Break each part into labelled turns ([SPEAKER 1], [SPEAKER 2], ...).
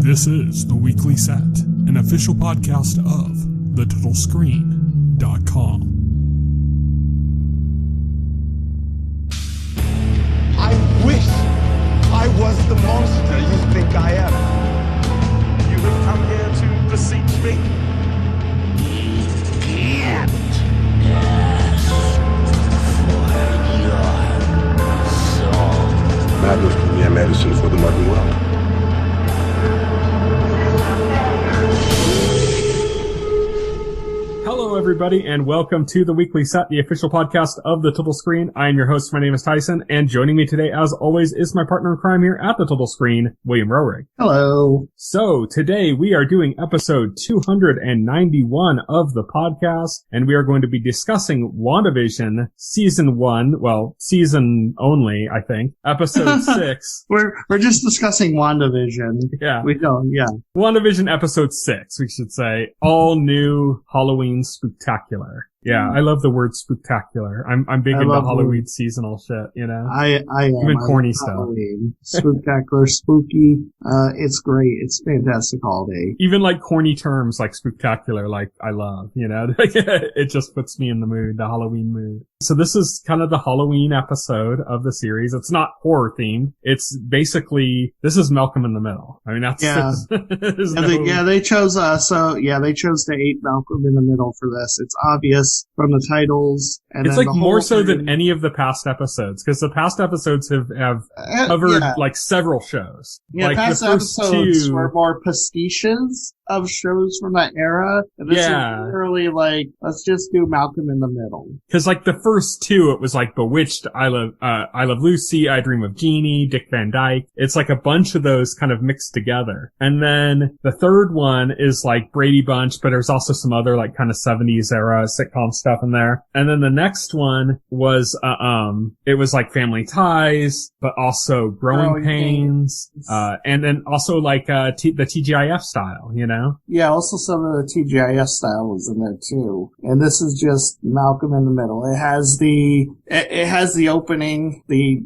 [SPEAKER 1] This is The Weekly Set, an official podcast of TheTotalScreen.com.
[SPEAKER 2] I wish I was the monster you think I am.
[SPEAKER 3] You have come here to beseech me?
[SPEAKER 4] Can't ask for your soul.
[SPEAKER 5] Madness can be a medicine for the modern world.
[SPEAKER 6] Hello, everybody, and welcome to The Weekly Set, the official podcast of The Total Screen. I am your host. My name is Tyson, and joining me today, as always, is my partner in crime here at The Total Screen, William Rohrig.
[SPEAKER 7] Hello.
[SPEAKER 6] So, today we are doing episode 291 of the podcast, and we are going to be discussing Wandavision season 1, well, season only, I think, episode 6.
[SPEAKER 7] We're just discussing Wandavision.
[SPEAKER 6] Yeah.
[SPEAKER 7] We don't, yeah.
[SPEAKER 6] Wandavision episode 6, we should say. All new Halloween Spooktacular. Yeah, I love the word spooktacular. I'm big into Halloween seasonal shit, you know?
[SPEAKER 7] I am.
[SPEAKER 6] Even corny stuff.
[SPEAKER 7] Halloween. Spooktacular, spooky. It's great. It's fantastic holiday.
[SPEAKER 6] Even like corny terms like spooktacular, like I love, you know? It just puts me in the mood, the Halloween mood. So this is kind of the Halloween episode of the series. It's not horror themed. It's basically, this is Malcolm in the Middle. I mean, that's,
[SPEAKER 7] yeah. They chose to ape Malcolm in the Middle for this. It's obvious from the titles. And
[SPEAKER 6] it's like more so than any of the past episodes, because the past episodes have covered like several shows.
[SPEAKER 7] Yeah,
[SPEAKER 6] like
[SPEAKER 7] past
[SPEAKER 6] the first
[SPEAKER 7] episodes
[SPEAKER 6] two
[SPEAKER 7] were more pastiches of shows from that era. And this is literally like, let's just do Malcolm in the Middle.
[SPEAKER 6] Because like the first two, it was like Bewitched, I Love Lucy, I Dream of Jeannie, Dick Van Dyke. It's like a bunch of those kind of mixed together. And then the third one is like Brady Bunch, but there's also some other like kind of 70s era sitcom stuff in there. And then the next one was, it was like Family Ties, but also Growing Pains, and then also like, the TGIF style, you know?
[SPEAKER 7] Yeah, also some of the TGIF style was in there too. And this is just Malcolm in the Middle. It has the opening, the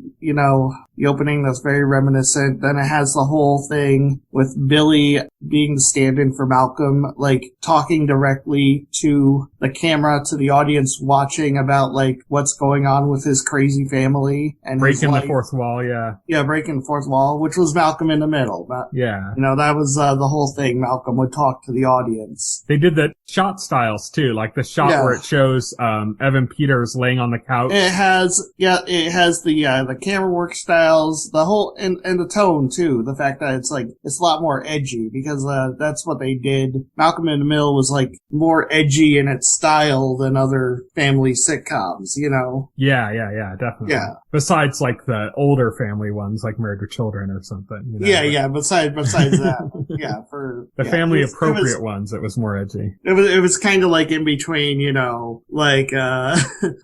[SPEAKER 7] opening that's very reminiscent. Then it has the whole thing with Billy being the stand-in for Malcolm, like talking directly to the camera, to the audience watching about like what's going on with his crazy family. And
[SPEAKER 6] breaking the fourth wall, yeah.
[SPEAKER 7] Yeah, breaking the fourth wall, which was Malcolm in the Middle.
[SPEAKER 6] Yeah.
[SPEAKER 7] That was the whole thing. Malcolm would talk to the audience.
[SPEAKER 6] They did the shot styles too, like the shot where it shows Evan Peters laying on the couch.
[SPEAKER 7] It has the camera work styles, the whole and the tone too. The fact that it's a lot more edgy because that's what they did. Malcolm in the Middle was like more edgy in its style than other family sitcoms, you know.
[SPEAKER 6] Yeah, definitely.
[SPEAKER 7] Yeah.
[SPEAKER 6] Besides like the older family ones, like Married with Children or something. You know?
[SPEAKER 7] Yeah. Besides that, yeah,
[SPEAKER 6] the family appropriate ones, it was more edgy.
[SPEAKER 7] It was kind of like in between, like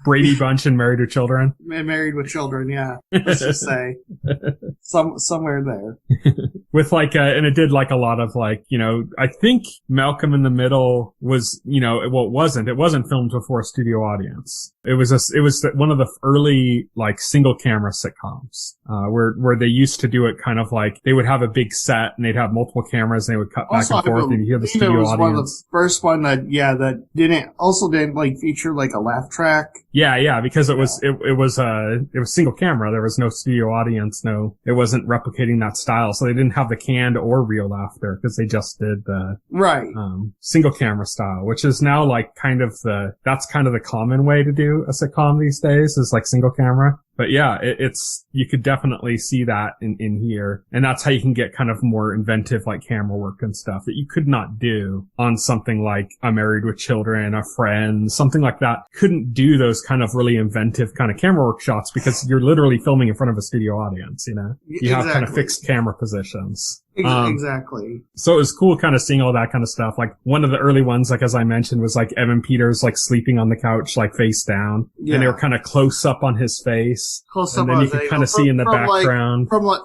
[SPEAKER 6] Brady Bunch and Married with Children.
[SPEAKER 7] Married with Children, yeah. Let's just say somewhere there.
[SPEAKER 6] With like, and it did like a lot of like, I think Malcolm in the Middle was, it wasn't filmed before a studio audience. It was one of the early like single camera sitcoms, where they used to do it kind of like they would have a big set and they'd have multiple cameras and they would cut back and forth and you hear the studio audience. It was one of the
[SPEAKER 7] first one that didn't like feature like a laugh track.
[SPEAKER 6] Yeah, because it was single camera. There was no studio audience. No, it wasn't replicating that style. So they didn't have the canned or real laughter because they just did the single camera style, which is now like that's kind of the common way to do a sitcom these days is like single camera. But yeah, you could definitely see that in here. And that's how you can get kind of more inventive like camera work and stuff that you could not do on something like A Married with Children, A Friend, something like that. Couldn't do those kind of really inventive kind of camera work shots because you're literally filming in front of a studio audience, You have kind of fixed camera positions.
[SPEAKER 7] Exactly.
[SPEAKER 6] So it was cool kind of seeing all that kind of stuff. Like one of the early ones, like as I mentioned, was like Evan Peters like sleeping on the couch, like face down. Yeah. And they were kind of close up on his face. And then you could kind of see in the background.
[SPEAKER 7] From an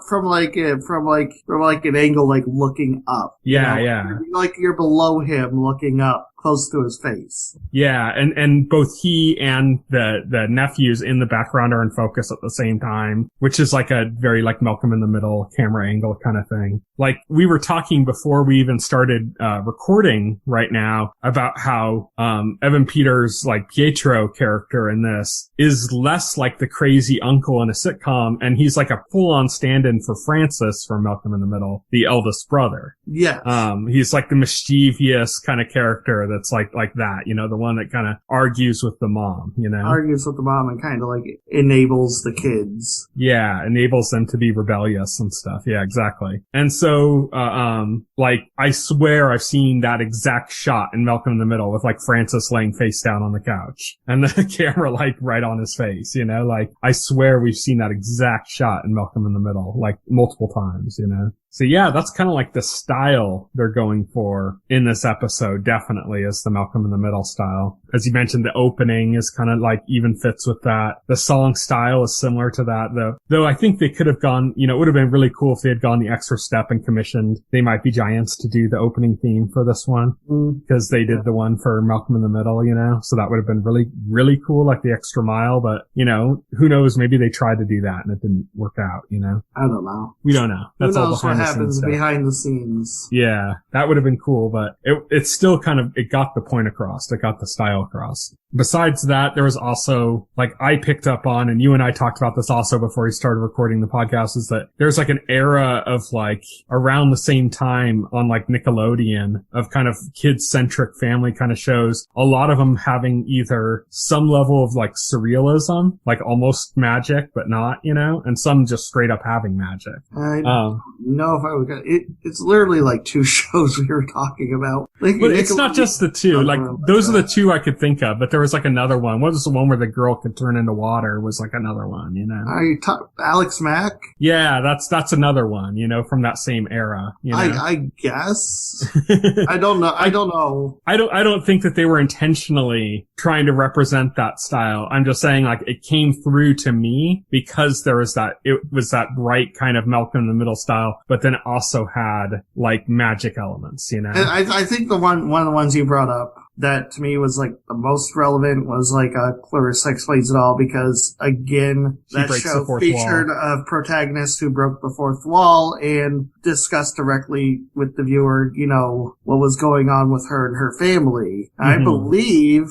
[SPEAKER 7] angle like looking up.
[SPEAKER 6] Yeah.
[SPEAKER 7] Like you're below him looking up. close to his face.
[SPEAKER 6] Yeah, and both he and the nephews in the background are in focus at the same time, which is like a very like Malcolm in the Middle camera angle kind of thing. Like we were talking before we even started recording right now about how Evan Peters' like Pietro character in this is less like the crazy uncle in a sitcom, and he's like a full-on stand-in for Francis from Malcolm in the Middle, the eldest brother.
[SPEAKER 7] Yes.
[SPEAKER 6] He's like the mischievous kind of character that's like that, you know, the one that kind of argues with the mom, you know?
[SPEAKER 7] Argues with the mom and kind of like enables the kids.
[SPEAKER 6] Yeah, enables them to be rebellious and stuff. Yeah, exactly. And so, like, I swear I've seen that exact shot in Malcolm in the Middle with like Francis laying face down on the couch and the camera like right on his face, you know? Like, I swear we've seen that exact shot in Malcolm in the Middle, like multiple times, you know? So yeah, that's kind of like the style they're going for in this episode, definitely is the Malcolm in the Middle style. As you mentioned, the opening is kind of like even fits with that. The song style is similar to that, though I think they could have gone, you know, it would have been really cool if they had gone the extra step and commissioned They Might Be Giants to do the opening theme for this one, because they did the one for Malcolm in the Middle, you know, so that would have been really, really cool, like the extra mile, but you know, who knows, maybe they tried to do that and it didn't work out, you know?
[SPEAKER 7] I don't know.
[SPEAKER 6] We don't know. That's all behind
[SPEAKER 7] happens behind the scenes.
[SPEAKER 6] Yeah, that would have been cool, but it's still kind of, it got the point across. It got the style across. Besides that, there was also, like, I picked up on, and you and I talked about this also before we started recording the podcast, is that there's like an era of like around the same time on like Nickelodeon of kind of kid-centric family kind of shows. A lot of them having either some level of like surrealism, like almost magic, but not, you know, and some just straight up having magic.
[SPEAKER 7] I don't know if I would get it. It's literally like two shows we were talking about. Like,
[SPEAKER 6] but it's not just the two. Like, those are the two I could think of, but there was like another one. What was the one where the girl could turn into water was like another one, you know?
[SPEAKER 7] Alex Mack?
[SPEAKER 6] Yeah, that's another one, you know, from that same era. You know?
[SPEAKER 7] I guess. I don't know. I don't know.
[SPEAKER 6] I don't think that they were intentionally trying to represent that style. I'm just saying, like, it came through to me because there was it was that bright kind of Malcolm in the Middle style, but then it also had like magic elements, you know?
[SPEAKER 7] And I think one of the ones you brought up that to me was like the most relevant was like Clarissa Explains It All, because again, that show featured a protagonist who broke the fourth wall and discussed directly with the viewer, you know, what was going on with her and her family. Mm-hmm. I believe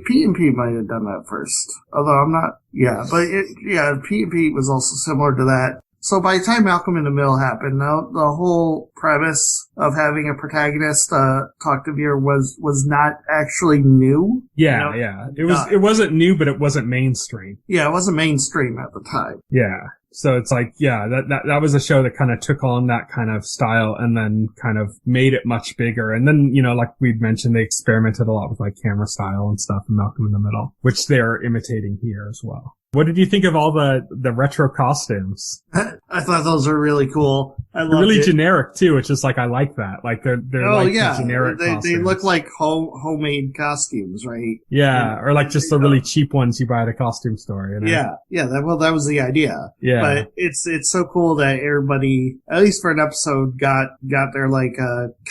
[SPEAKER 7] P&P might have done that first, although I'm not, P&P was also similar to that. So by the time Malcolm in the Middle happened, the whole premise of having a protagonist talk to viewer was not actually new.
[SPEAKER 6] Yeah, you know? It wasn't new, but it wasn't mainstream.
[SPEAKER 7] Yeah, it wasn't mainstream at the time.
[SPEAKER 6] Yeah. So it's like, yeah, that was a show that kind of took on that kind of style and then kind of made it much bigger. And then, you know, like we'd mentioned, they experimented a lot with like camera style and stuff in Malcolm in the Middle, which they're imitating here as well. What did you think of all the retro costumes?
[SPEAKER 7] I thought those were really cool.
[SPEAKER 6] They're really generic too, which is like, I like that. Like they're like the generic costumes.
[SPEAKER 7] They look like homemade costumes, right?
[SPEAKER 6] Yeah, or like just the really cheap ones you buy at a costume store, you know?
[SPEAKER 7] Yeah, that was the idea.
[SPEAKER 6] Yeah.
[SPEAKER 7] But it's so cool that everybody, at least for an episode, got their like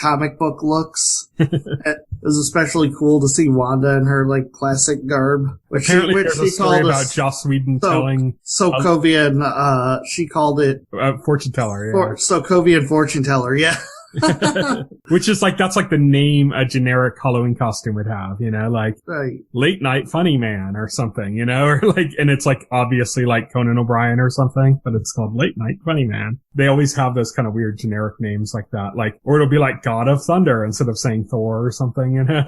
[SPEAKER 7] comic book looks. It was especially cool to see Wanda in her like classic garb, which
[SPEAKER 6] there's
[SPEAKER 7] she
[SPEAKER 6] a story
[SPEAKER 7] called
[SPEAKER 6] about Joss Whedon telling
[SPEAKER 7] Sokovian. She called it
[SPEAKER 6] fortune teller. Yeah.
[SPEAKER 7] Sokovian fortune teller. Yeah.
[SPEAKER 6] Which is like, that's like the name a generic Halloween costume would have, you know, like Late Night Funny Man or something, you know, or like, and it's like obviously like Conan O'Brien or something, but it's called Late Night Funny Man. They always have those kind of weird generic names like that, like, or it'll be like God of Thunder instead of saying Thor or something, you know.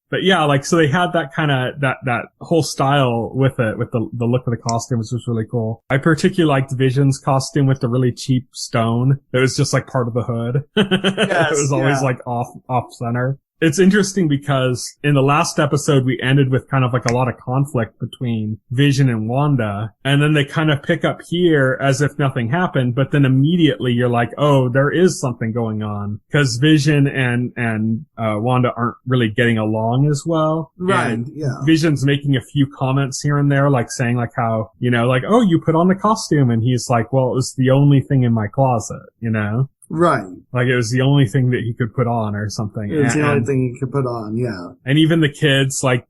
[SPEAKER 6] But yeah, like, so they had that kind of, that whole style with it, with the look of the costumes, was really cool. I particularly liked Vision's costume with the really cheap stone. It was just like part of the hood. Yes, it was always like off center. It's interesting because in the last episode, we ended with kind of like a lot of conflict between Vision and Wanda. And then they kind of pick up here as if nothing happened. But then immediately you're like, oh, there is something going on, because Vision and Wanda aren't really getting along as well.
[SPEAKER 7] Right.
[SPEAKER 6] And
[SPEAKER 7] yeah.
[SPEAKER 6] Vision's making a few comments here and there, like saying like how, you know, like, oh, you put on the costume. And he's like, well, it was the only thing in my closet, you know?
[SPEAKER 7] Right.
[SPEAKER 6] Like, it was the only thing that he could put on or something.
[SPEAKER 7] It was the only thing he could put on, yeah.
[SPEAKER 6] And even the kids, like,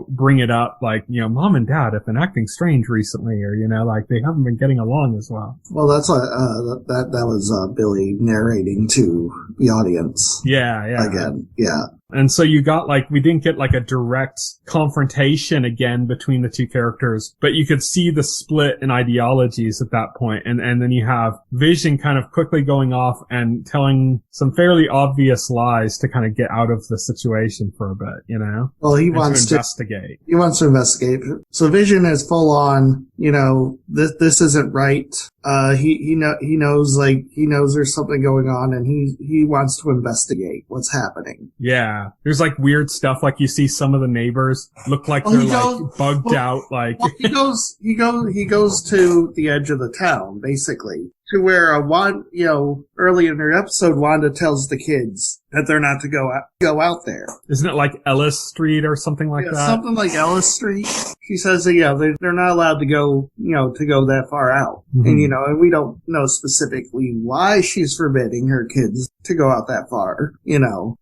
[SPEAKER 6] bring it up, like, Mom and Dad have been acting strange recently, or, like, they haven't been getting along as well.
[SPEAKER 7] Well, that's what, that was, Billy narrating to the audience.
[SPEAKER 6] Yeah.
[SPEAKER 7] Again, yeah.
[SPEAKER 6] And so we didn't get like a direct confrontation again between the two characters, but you could see the split in ideologies at that point. And then you have Vision kind of quickly going off and telling some fairly obvious lies to kind of get out of the situation for a bit, Well, he wants to investigate.
[SPEAKER 7] He wants to investigate. So Vision is full on, this isn't right. He knows there's something going on, and he wants to investigate what's happening.
[SPEAKER 6] Yeah. There's like weird stuff, like you see some of the neighbors look like they're bugged out, like.
[SPEAKER 7] Well, he goes to the edge of the town, basically. To where early in her episode, Wanda tells the kids that they're not to go out there.
[SPEAKER 6] Isn't it like Ellis Street or something like that?
[SPEAKER 7] Something like Ellis Street. She says that, they're not allowed to go, to go that far out. Mm-hmm. And, and we don't know specifically why she's forbidding her kids to go out that far,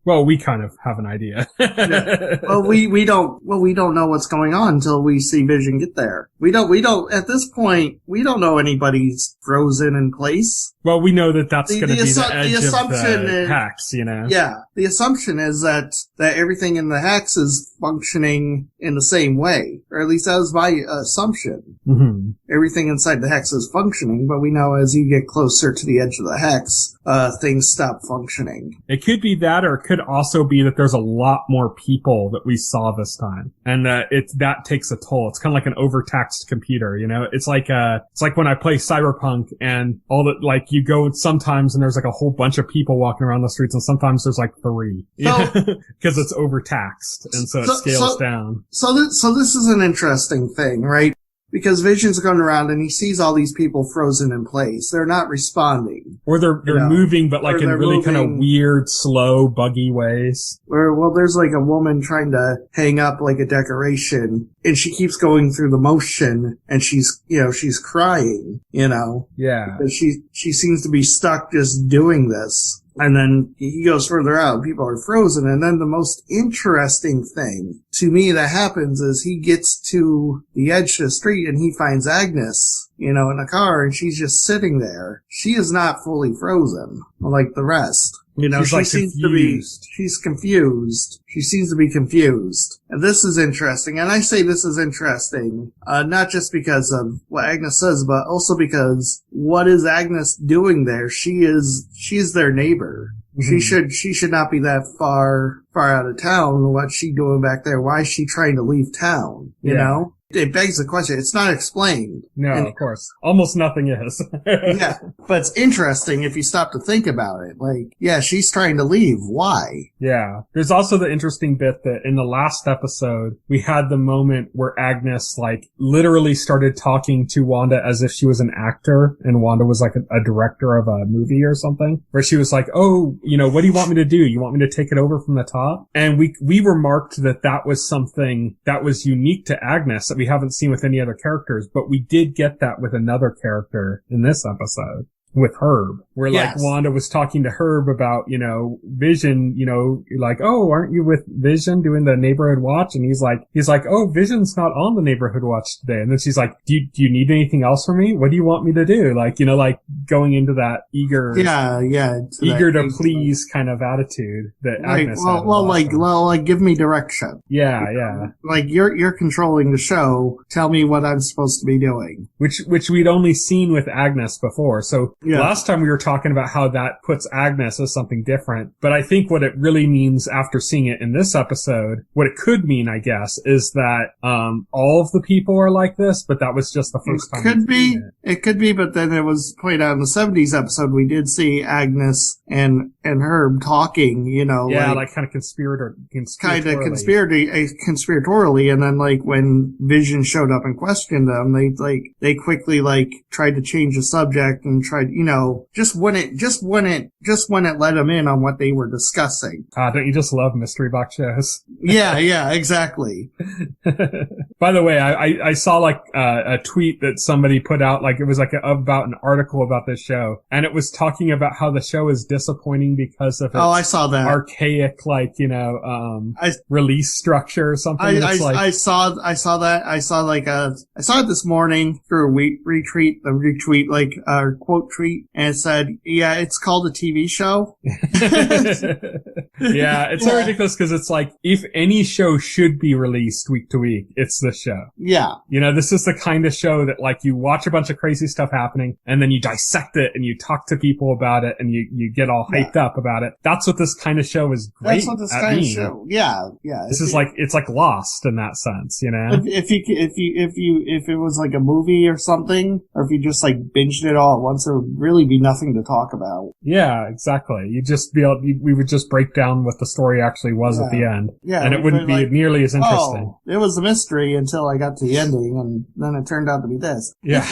[SPEAKER 6] Well, we kind of have an idea.
[SPEAKER 7] Yeah. Well, we don't know what's going on until we see Vision get there. We don't, at this point, we don't know anybody's frozen in place.
[SPEAKER 6] Well, we know that that's going to be the edge of the hex,
[SPEAKER 7] Yeah. The assumption is that everything in the hex is functioning in the same way. Or at least that was my assumption.
[SPEAKER 6] Mm-hmm.
[SPEAKER 7] Everything inside the hex is functioning, but we know as you get closer to the edge of the hex, things stop functioning.
[SPEAKER 6] It could be that, or it could also be that there's a lot more people that we saw this time. And that takes a toll. It's kind of like an overtaxed computer, It's like when I play Cyberpunk and all that, like, you go sometimes and there's like a whole bunch of people walking around the streets, and sometimes there's like 3. Because it's overtaxed, and so it scales down.
[SPEAKER 7] So this is an interesting thing, right? Because Vision's going around and he sees all these people frozen in place. They're not responding.
[SPEAKER 6] Or they're moving, but like in really kind of weird, slow, buggy ways.
[SPEAKER 7] There's like a woman trying to hang up like a decoration, and she keeps going through the motion, and she's crying,
[SPEAKER 6] Yeah.
[SPEAKER 7] Because she seems to be stuck just doing this. And then he goes further out, people are frozen, and then the most interesting thing to me that happens is he gets to the edge of the street and he finds Agnes, in a car, and she's just sitting there. She is not fully frozen like the rest. She's confused. She seems to be confused. And this is interesting. And I say this is interesting, not just because of what Agnes says, but also because what is Agnes doing there? She's their neighbor. Mm-hmm. She should not be that far out of town. What's she doing back there? Why is she trying to leave town? You know? It begs the question. It's not explained.
[SPEAKER 6] No, of course. Almost nothing is.
[SPEAKER 7] Yeah. But it's interesting if you stop to think about it. Like, yeah, she's trying to leave. Why?
[SPEAKER 6] Yeah. There's also the interesting bit that in the last episode, we had the moment where Agnes, like, literally started talking to Wanda as if she was an actor and Wanda was like a director of a movie or something, where she was like, oh, what do you want me to do? You want me to take it over from the top? And we remarked that was something that was unique to Agnes that we haven't seen with any other characters, but we did get that with another character in this episode. With Herb, where like Wanda was talking to Herb about, Vision, like, oh, aren't you with Vision doing the neighborhood watch? And he's like, oh, Vision's not on the neighborhood watch today. And then she's like, do you need anything else from me? What do you want me to do? Like, like going into that eager to please kind of attitude that Agnes had.
[SPEAKER 7] Well, give me direction.
[SPEAKER 6] Yeah.
[SPEAKER 7] Like you're controlling the show. Tell me what I'm supposed to be doing.
[SPEAKER 6] Which we'd only seen with Agnes before. So last time we were talking about how that puts Agnes as something different. But I think what it really means after seeing it in this episode, what it could mean, I guess, is that all of the people are like this, but that was just the first time.
[SPEAKER 7] It could be, but then it was pointed out in the 70s episode, we did see Agnes and Herb talking,
[SPEAKER 6] like kind of
[SPEAKER 7] conspiratorially, and then like when Vision showed up and questioned them, they quickly like tried to change the subject and tried just wouldn't let them in on what they were discussing.
[SPEAKER 6] Don't you just love mystery box shows?
[SPEAKER 7] Yeah, exactly.
[SPEAKER 6] By the way, I saw like a tweet that somebody put out, like it was like about an article about this show, and it was talking about how the show is disappointing because of its
[SPEAKER 7] I saw that
[SPEAKER 6] archaic, like release structure or something.
[SPEAKER 7] I saw that. I saw it this morning through a retweet, like quote tweet, and it said, "Yeah, it's called a TV show."
[SPEAKER 6] Yeah, it's so ridiculous because it's like, if any show should be released week to week, it's this show.
[SPEAKER 7] Yeah.
[SPEAKER 6] This is the kind of show that like you watch a bunch of crazy stuff happening and then you dissect it and you talk to people about it and you get all hyped up about it. That's what this kind of show is great.
[SPEAKER 7] That's what this kind of show. Yeah.
[SPEAKER 6] This is like, it's like Lost in that sense,
[SPEAKER 7] If it was like a movie or something, or if you just like binged it all at once, there would really be nothing to talk about.
[SPEAKER 6] Yeah, exactly. We would just break down what the story actually was at the end. Yeah. And it wouldn't be nearly as interesting.
[SPEAKER 7] It was a mystery until I got to the ending, and then it turned out to be this.
[SPEAKER 6] Yeah.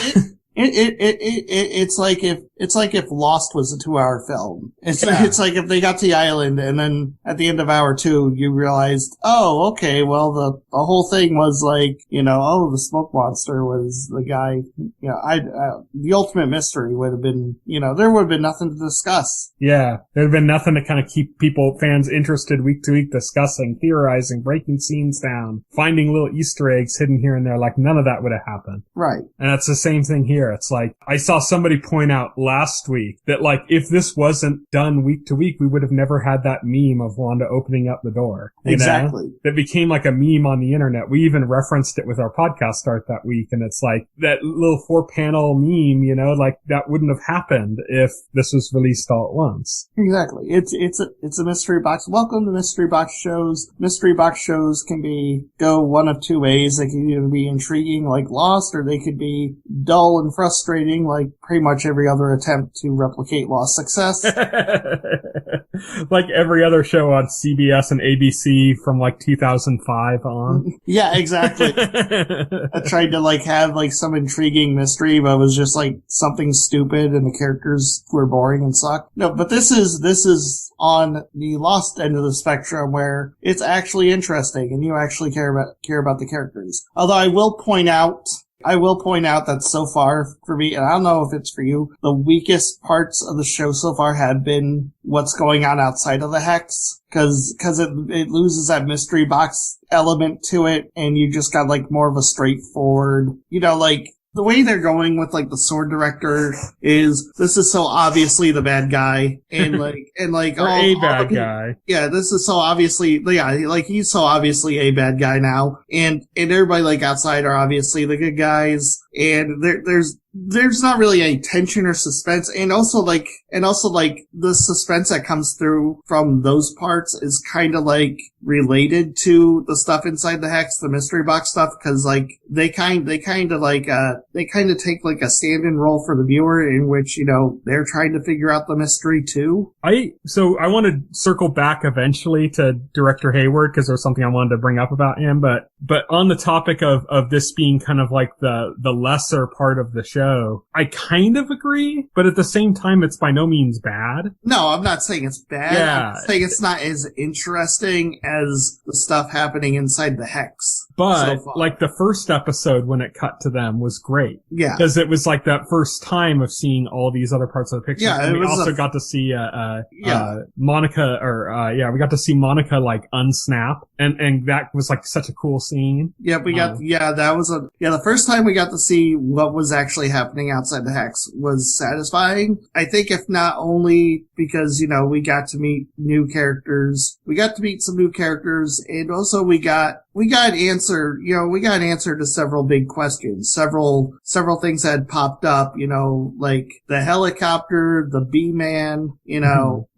[SPEAKER 7] It's like if Lost was a 2-hour film. It's like if they got to the island and then at the end of hour 2 you realized, oh, okay, well the whole thing was like, the smoke monster was the guy. The ultimate mystery would have been, there would have been nothing to discuss.
[SPEAKER 6] Yeah, there'd have been nothing to kind of keep fans interested week to week, discussing, theorizing, breaking scenes down, finding little Easter eggs hidden here and there. Like none of that would have happened.
[SPEAKER 7] Right.
[SPEAKER 6] And that's the same thing here. It's like, I saw somebody point out last week that like, if this wasn't done week to week, we would have never had that meme of Wanda opening up the door.
[SPEAKER 7] Exactly.
[SPEAKER 6] That became like a meme on the internet. We even referenced it with our podcast start that week. And it's like that little 4-panel meme, like that wouldn't have happened if this was released all at once.
[SPEAKER 7] Exactly. It's a mystery box. Welcome to mystery box shows. Mystery box shows can go one of two ways. They can either be intriguing like Lost, or they could be dull and frustrating like pretty much every other attempt to replicate Lost success.
[SPEAKER 6] Like every other show on CBS and ABC from like 2005 on.
[SPEAKER 7] Yeah, exactly. I tried to like have like some intriguing mystery, but it was just like something stupid and the characters were boring and sucked. No, but this is on the Lost end of the spectrum where it's actually interesting and you actually care about the characters. Although I will point out that so far for me, and I don't know if it's for you, the weakest parts of the show so far have been what's going on outside of the Hex. Cause it loses that mystery box element to it, and you just got like more of a straightforward, like, the way they're going with like the sword director is, this is so obviously the bad guy, and like
[SPEAKER 6] or a bad guy.
[SPEAKER 7] Yeah, this is so obviously, like he's so obviously a bad guy now, and everybody like outside are obviously the good guys, and there's not really any tension or suspense, and also like the suspense that comes through from those parts is kind of like related to the stuff inside the Hex, the mystery box stuff, because like they kind of take like a stand-in role for the viewer in which they're trying to figure out the mystery too.
[SPEAKER 6] So I want to circle back eventually to Director Hayward because there's something I wanted to bring up about him, but on the topic of this being kind of like the lesser part of the show, I kind of agree, but at the same time, it's by no means bad.
[SPEAKER 7] No, I'm not saying it's bad.
[SPEAKER 6] Yeah.
[SPEAKER 7] I'm saying it's not as interesting as the stuff happening inside the Hex.
[SPEAKER 6] But, like, the first episode when it cut to them was great.
[SPEAKER 7] Yeah.
[SPEAKER 6] Because it was like that first time of seeing all these other parts of the picture.
[SPEAKER 7] Yeah,
[SPEAKER 6] and we also got to see, Monica, we got to see Monica, like, unsnap. And that was, like, such a cool scene.
[SPEAKER 7] Yeah, the first time we got to see what was actually happening outside the Hex was satisfying. I think if not only because, we got to meet new characters, we got to meet some new characters, and also we got an answer to several big questions, several things that had popped up, like the helicopter, the B-Man,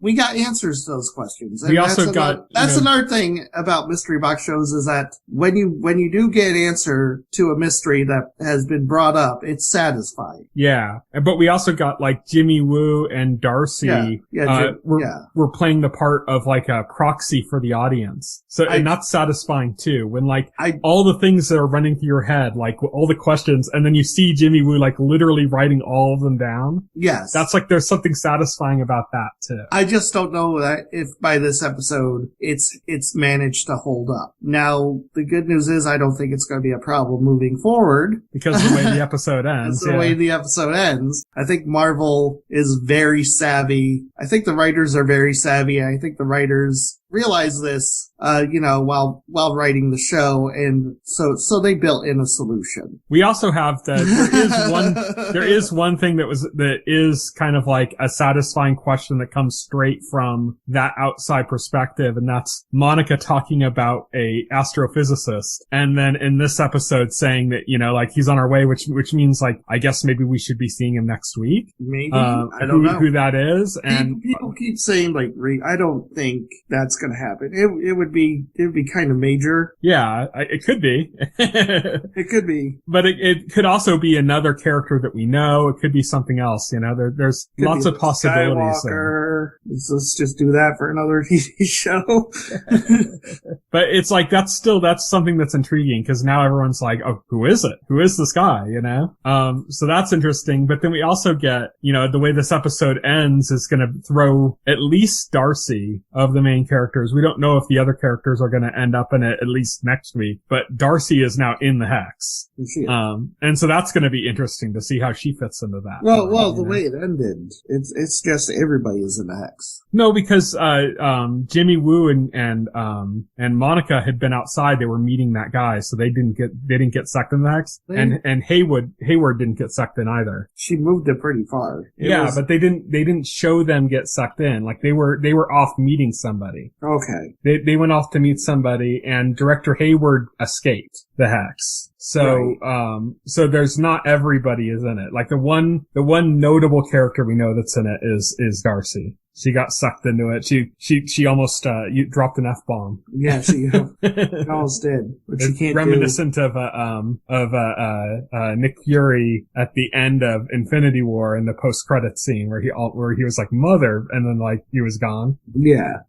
[SPEAKER 7] we got answers to those questions. And that's another thing about mystery box shows is that when you do get an answer to a mystery that has been brought up, it's satisfying.
[SPEAKER 6] Yeah. But we also got like Jimmy Woo and Darcy. We're playing the part of like a proxy for the audience. So, and that's satisfying too. too, when like all the things that are running through your head, like all the questions, and then you see Jimmy Woo like literally writing all of them down.
[SPEAKER 7] Yes.
[SPEAKER 6] That's like, there's something satisfying about that too.
[SPEAKER 7] I just don't know that if by this episode it's managed to hold up. Now, the good news is I don't think it's going to be a problem moving forward.
[SPEAKER 6] Because of the way the episode ends.
[SPEAKER 7] That's the way the episode ends. I think Marvel is very savvy. I think the writers are very savvy. I think the writers realize this, while writing the show, and so they built in a solution.
[SPEAKER 6] We also have there is one thing that is kind of like a satisfying question that comes straight from that outside perspective, and that's Monica talking about a astrophysicist, and then in this episode saying that, like he's on our way, which means like, I guess maybe we should be seeing him next week.
[SPEAKER 7] Maybe. I don't know
[SPEAKER 6] who that is. And
[SPEAKER 7] people keep saying like, I don't think that's going to happen. It would be kind of major.
[SPEAKER 6] Yeah, it could be.
[SPEAKER 7] It could be.
[SPEAKER 6] But it could also be another character that we know. It could be something else. There's lots of possibilities.
[SPEAKER 7] Let's just do that for another TV show.
[SPEAKER 6] But it's like, that's something that's intriguing, because now everyone's like, oh, who is it? Who is this guy? So that's interesting. But then we also get, the way this episode ends is going to throw at least Darcy of the main characters. We don't know if the other characters are going to end up in it at least next week, but Darcy is now in the Hex. And so that's going to be interesting to see how she fits into that.
[SPEAKER 7] Well, the way it ended, it's just everybody is in the Hex.
[SPEAKER 6] No, because, Jimmy Woo and Monica had been outside. They were meeting that guy, so they didn't get sucked in the Hex. And Hayward didn't get sucked in either.
[SPEAKER 7] She moved it pretty far.
[SPEAKER 6] But they didn't show them get sucked in. Like they were off meeting somebody.
[SPEAKER 7] Okay.
[SPEAKER 6] They went off to meet somebody, and Director Hayward escaped the Hex. So, so there's not everybody is in it. Like the one notable character we know that's in it is Darcy. She got sucked into it. She almost, you dropped an F-bomb.
[SPEAKER 7] Yeah, she almost did. But she can't
[SPEAKER 6] reminiscent of Nick Fury at the end of Infinity War in the post-credit scene where he was like, mother, and then like, he was gone.
[SPEAKER 7] Yeah.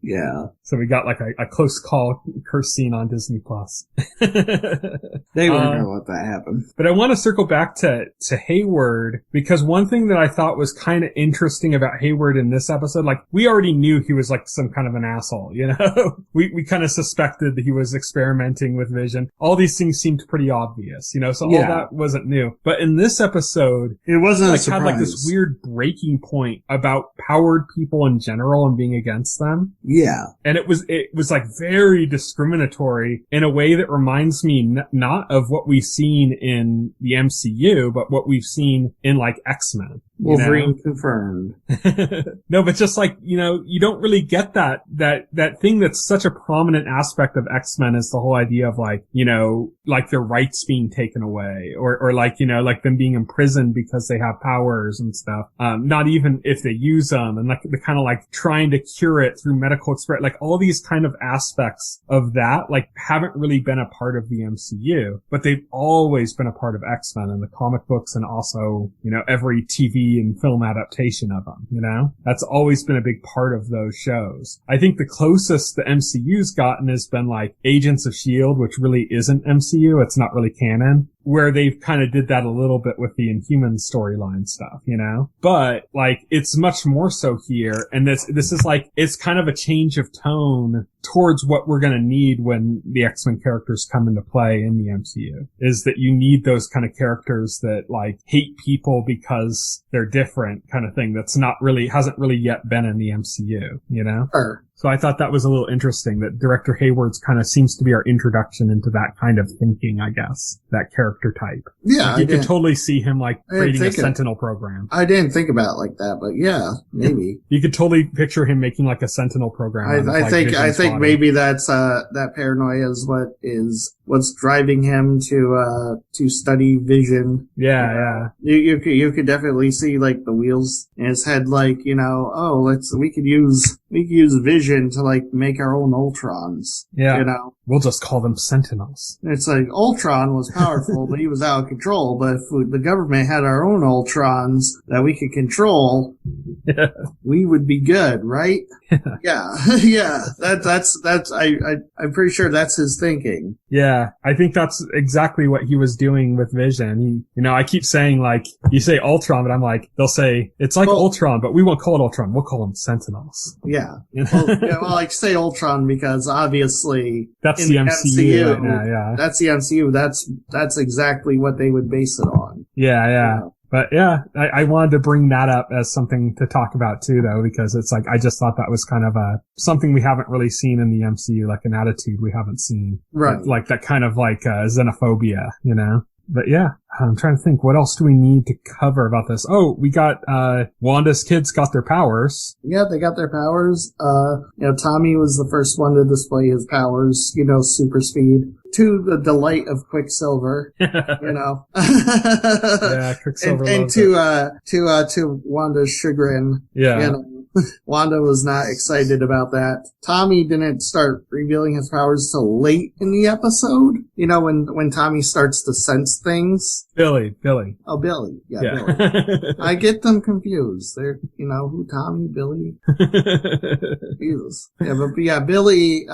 [SPEAKER 6] So we got like a close call curse scene on Disney Plus.
[SPEAKER 7] They won't know what that happened.
[SPEAKER 6] But I want to circle back to Hayward, because one thing that I thought was kind of interesting about Hayward in this episode, like, we already knew he was like some kind of an asshole, we kind of suspected that he was experimenting with Vision. All these things seemed pretty obvious, so all that wasn't new. But in this episode,
[SPEAKER 7] it wasn't
[SPEAKER 6] like had like this weird breaking point about powered people in general and being against them.
[SPEAKER 7] Yeah.
[SPEAKER 6] And it was like very discriminatory in a way that reminds me not of what we've seen in the MCU, but what we've seen in like X-Men.
[SPEAKER 7] Wolverine confirmed.
[SPEAKER 6] No, but just like, you don't really get that thing that's such a prominent aspect of X-Men is the whole idea of like, like their rights being taken away or like, like them being imprisoned because they have powers and stuff. Not even if they use them, and like the kind of like trying to cure it through medical experiment, like all these kind of aspects of that, like haven't really been a part of the MCU, but they've always been a part of X-Men and the comic books and also, every TV and film adaptation of them, that's always been a big part of those shows. I think the closest the MCU's gotten has been like Agents of S.H.I.E.L.D., which really isn't MCU. It's not really canon, where they've kind of did that a little bit with the Inhuman storyline stuff, but like it's much more so here. And this is like, it's kind of a change of tone towards what we're going to need when the X-Men characters come into play in the MCU, is that you need those kind of characters that like hate people because they're different kind of thing. That's hasn't really yet been in the MCU,
[SPEAKER 7] Sure.
[SPEAKER 6] So I thought that was a little interesting that Director Hayward's kind of seems to be our introduction into that kind of thinking, I guess, that character type.
[SPEAKER 7] Yeah.
[SPEAKER 6] Like you could totally see him like creating a Sentinel program.
[SPEAKER 7] I didn't think about it like that, but yeah, maybe.
[SPEAKER 6] You could totally picture him making like a Sentinel program.
[SPEAKER 7] I think maybe that's, that paranoia is what's driving him to study Vision.
[SPEAKER 6] Yeah.
[SPEAKER 7] You could definitely see like the wheels in his head, like, we could use use Vision to like make our own Ultrons.
[SPEAKER 6] Yeah.
[SPEAKER 7] You know?
[SPEAKER 6] We'll just call them Sentinels.
[SPEAKER 7] It's like Ultron was powerful, but he was out of control. But if the government had our own Ultrons that we could control, we would be good, right? Yeah. Yeah. I'm pretty sure that's his thinking.
[SPEAKER 6] Yeah. I think that's exactly what he was doing with Vision. I keep saying like, you say Ultron, but I'm like, they'll say, it's like Ultron, but we won't call it Ultron. We'll call them Sentinels.
[SPEAKER 7] Yeah. I say Ultron because obviously
[SPEAKER 6] that's the MCU. Right now, yeah.
[SPEAKER 7] That's the MCU. That's exactly what they would base it on.
[SPEAKER 6] Yeah. But yeah, I wanted to bring that up as something to talk about too, though, because it's like, I just thought that was kind of something we haven't really seen in the MCU, like an attitude we haven't seen.
[SPEAKER 7] Right.
[SPEAKER 6] Like that kind of like, xenophobia, But yeah, I'm trying to think, what else do we need to cover about this? Oh, we got, Wanda's kids got their powers.
[SPEAKER 7] Yeah, they got their powers. Tommy was the first one to display his powers, super speed, to the delight of Quicksilver,
[SPEAKER 6] Yeah, Quicksilver.
[SPEAKER 7] and to Wanda's chagrin.
[SPEAKER 6] Yeah.
[SPEAKER 7] Wanda was not excited about that. Tommy didn't start revealing his powers till late in the episode. When Tommy starts to sense things.
[SPEAKER 6] Billy.
[SPEAKER 7] Oh, Billy. Yeah. Billy. I get them confused. They're, who Tommy, Billy? Jesus. Yeah, Billy,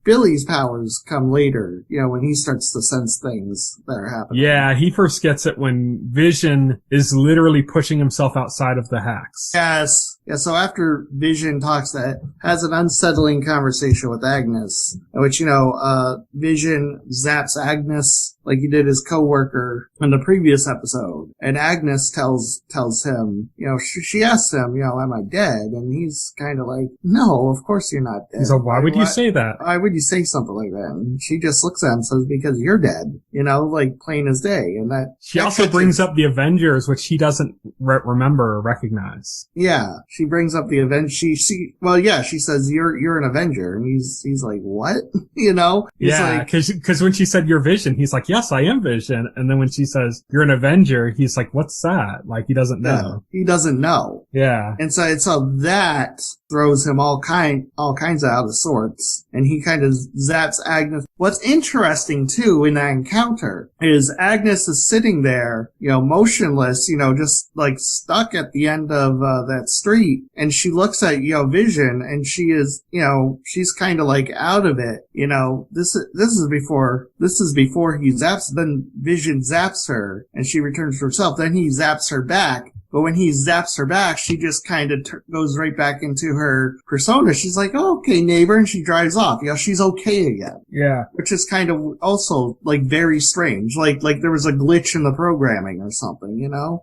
[SPEAKER 7] Billy's powers come later, when he starts to sense things that are happening.
[SPEAKER 6] Yeah, he first gets it when Vision is literally pushing himself outside of the Hex.
[SPEAKER 7] Yes. Yeah, so after Vision has an unsettling conversation with Agnes, in which, Vision zaps Agnes like he did his coworker in the previous episode. And Agnes tells him, she asks him, am I dead? And he's kind of like, no, of course you're not dead.
[SPEAKER 6] He's like, why would you say that?
[SPEAKER 7] Why would you say something like that? And she just looks at him and says, because you're dead, like plain as day. And
[SPEAKER 6] she also brings up the Avengers, which he doesn't remember or recognize.
[SPEAKER 7] Yeah. She brings up the Avengers. She says, you're an Avenger. And he's like, what?
[SPEAKER 6] Yeah, cause when she said you're Vision, he's like, yes, I am Vision. And then when she says you're an Avenger, he's like, what's that? Like he doesn't know.
[SPEAKER 7] Yeah, he doesn't know.
[SPEAKER 6] Yeah.
[SPEAKER 7] And so that throws him all kinds of out of sorts. And he kind of zaps Agnes. What's interesting too in that encounter is Agnes is sitting there, motionless, just like stuck at the end of that street. And she looks at, Vision, and she is, she's kind of like out of it. This is before he zaps, then Vision zaps her and she returns to herself. Then he zaps her back. But when he zaps her back, she just kind of goes right back into her persona. She's like, oh, okay, neighbor. And she drives off. She's okay again.
[SPEAKER 6] Yeah.
[SPEAKER 7] Which is kind of also like very strange. Like there was a glitch in the programming or something,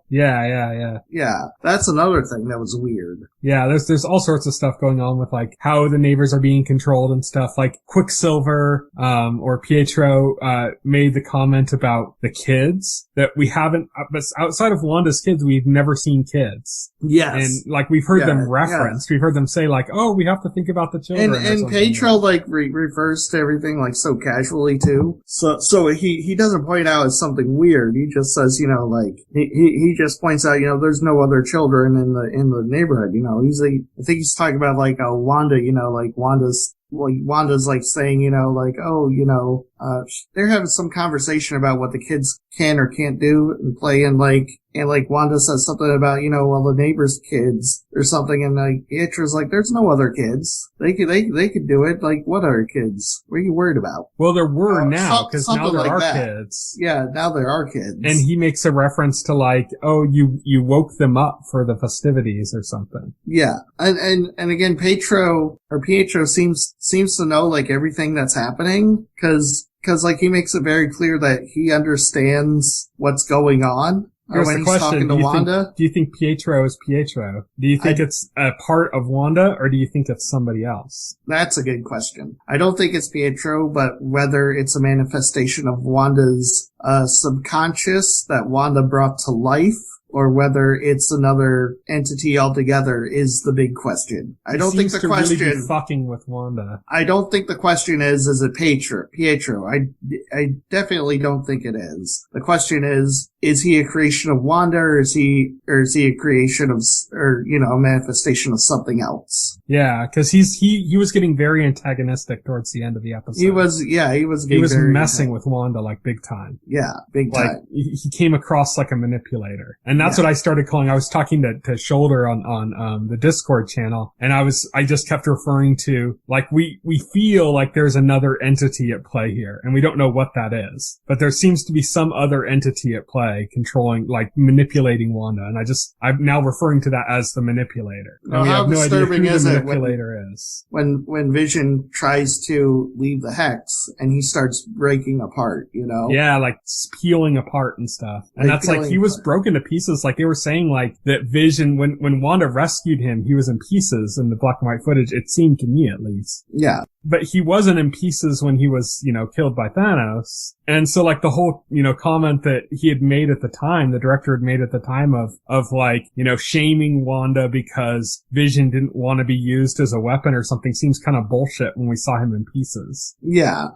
[SPEAKER 6] Yeah.
[SPEAKER 7] Yeah. That's another thing that was weird.
[SPEAKER 6] Yeah. There's all sorts of stuff going on with like how the neighbors are being controlled and stuff. Like Quicksilver, or Pietro, made the comment about the kids that we haven't, but outside of Wanda's kids, we've never seen kids.
[SPEAKER 7] Yes.
[SPEAKER 6] And like we've heard them referenced. Yeah. We've heard them say like, oh, we have to think about the children.
[SPEAKER 7] And Pietro like refers to everything like so casually too. So he doesn't point out as something weird. He just says, like he just points out, there's no other children in the neighborhood. I think he's talking about like Wanda, like Wanda's like saying, they're having some conversation about what the kids can or can't do and play, and Wanda says something about, the neighbor's kids or something, and like Pietro's like, there's no other kids. They could do it. Like, what other kids? What are you worried about?
[SPEAKER 6] Well, there were now, because now there are kids.
[SPEAKER 7] Yeah, now there are kids.
[SPEAKER 6] And he makes a reference to like, oh, you woke them up for the festivities or something.
[SPEAKER 7] Yeah. And again, Pietro seems to know like everything that's happening, because like he makes it very clear that he understands what's going on.
[SPEAKER 6] Here's
[SPEAKER 7] when
[SPEAKER 6] the
[SPEAKER 7] he's
[SPEAKER 6] question.
[SPEAKER 7] talking to Wanda.
[SPEAKER 6] Do you think Pietro is Pietro? Do you think it's a part of Wanda, or do you think it's somebody else?
[SPEAKER 7] That's a good question. I don't think it's Pietro, but whether it's a manifestation of Wanda's subconscious that Wanda brought to life, or whether it's another entity altogether is the big question. I don't think the question
[SPEAKER 6] really be fucking with Wanda.
[SPEAKER 7] I don't think the question is it Pietro? I definitely don't think it is. The question is he a creation of Wanda, or is he a creation of, a manifestation of something else?
[SPEAKER 6] Yeah, because he was getting very antagonistic towards the end of the episode.
[SPEAKER 7] He was
[SPEAKER 6] messing with Wanda like big time.
[SPEAKER 7] Yeah, big time.
[SPEAKER 6] Like he came across like a manipulator, and that's what I started calling. I was talking to Shoulder on the Discord channel, and I just kept referring to like we feel like there's another entity at play here, and we don't know what that is, but there seems to be some other entity at play controlling, like manipulating Wanda, and I'm now referring to that as the manipulator.
[SPEAKER 7] Well,
[SPEAKER 6] and we have no idea who
[SPEAKER 7] is
[SPEAKER 6] the
[SPEAKER 7] it
[SPEAKER 6] manipulator is.
[SPEAKER 7] When Vision tries to leave the hex and he starts breaking apart, you know?
[SPEAKER 6] Yeah, like peeling apart and stuff. And that's like, he was broken to pieces. Like they were saying like that Vision, when Wanda rescued him, he was in pieces in the black and white footage. It seemed to me at least.
[SPEAKER 7] Yeah.
[SPEAKER 6] But he wasn't in pieces when he was, killed by Thanos. And so like the whole, comment that he had made at the time, the director had made at the time of like, shaming Wanda because Vision didn't want to be used as a weapon or something seems kind of bullshit when we saw him in pieces.
[SPEAKER 7] Yeah.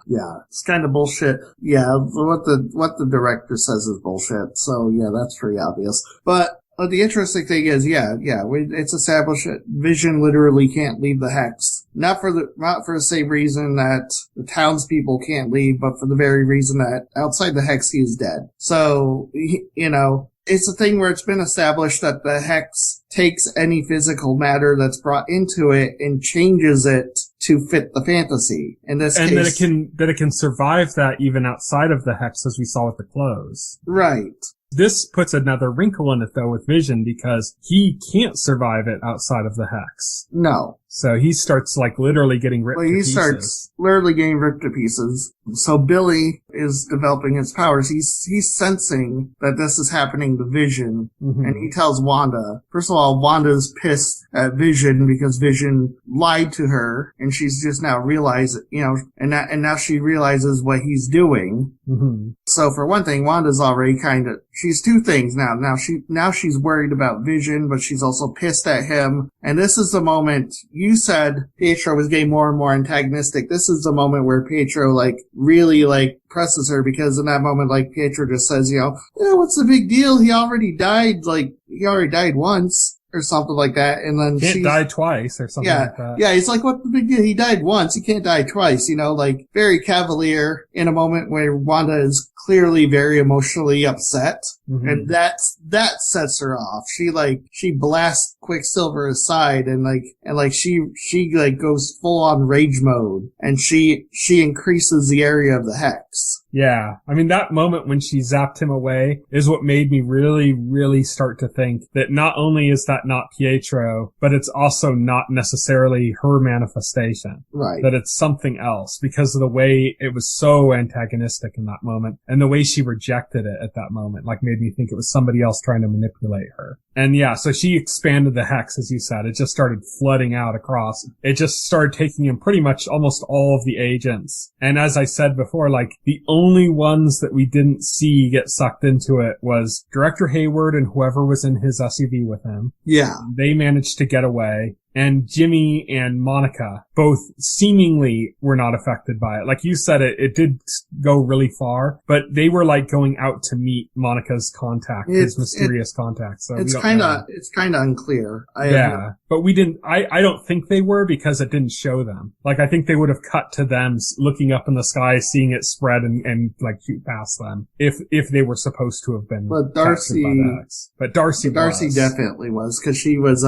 [SPEAKER 7] It's kind of bullshit. Yeah. What the director says is bullshit. So yeah, that's pretty obvious. But the interesting thing is, it's established that Vision literally can't leave the hex. Not for the same reason that the townspeople can't leave, but for the very reason that outside the hex he is dead. So, it's a thing where it's been established that the hex takes any physical matter that's brought into it and changes it to fit the fantasy. In this case,
[SPEAKER 6] that it can survive that even outside of the hex, as we saw with the clothes.
[SPEAKER 7] Right.
[SPEAKER 6] This puts another wrinkle in it, though, with Vision, because he can't survive it outside of the hex.
[SPEAKER 7] No.
[SPEAKER 6] So he starts, like, literally getting ripped to pieces.
[SPEAKER 7] He starts literally getting ripped to pieces. So Billy is developing his powers. He's sensing that this is happening to Vision, and he tells Wanda. First of all, Wanda's pissed at Vision because Vision lied to her, and she's just now realized, and now she realizes what he's doing. Mm-hmm. So for one thing, Wanda's already she's two things now. Now she's worried about Vision, but she's also pissed at him. And this is the moment you said Pietro was getting more and more antagonistic. This is the moment where Pietro, really, presses her, because in that moment, Pietro just says, what's the big deal? He already died, he already died once. Or something like that, and then
[SPEAKER 6] can't die twice or something like that.
[SPEAKER 7] Yeah, he's like, what the big deal? He died once, he can't die twice, very cavalier in a moment where Wanda is clearly very emotionally upset. Mm-hmm. And that sets her off. She blasts Quicksilver aside and she goes full on rage mode, and she increases the area of the hex.
[SPEAKER 6] Yeah. I mean, that moment when she zapped him away is what made me really, really start to think that not only is that not Pietro, but it's also not necessarily her manifestation.
[SPEAKER 7] Right.
[SPEAKER 6] That it's something else, because of the way it was so antagonistic in that moment, and the way she rejected it at that moment, made me think it was somebody else trying to manipulate her. And yeah, so she expanded the hex, as you said. It just started flooding out across. It just started taking in pretty much almost all of the agents. And as I said before, the only ones that we didn't see get sucked into it was Director Hayward and whoever was in his SUV with him.
[SPEAKER 7] Yeah.
[SPEAKER 6] They managed to get away. And Jimmy and Monica both seemingly were not affected by it. Like you said, it did go really far, but they were going out to meet Monica's contact, his mysterious contact. So
[SPEAKER 7] it's kind of unclear.
[SPEAKER 6] But we didn't, I don't think they were, because it didn't show them. I think they would have cut to them looking up in the sky, seeing it spread and shoot past them if they were supposed to have been.
[SPEAKER 7] But Darcy definitely was, because she was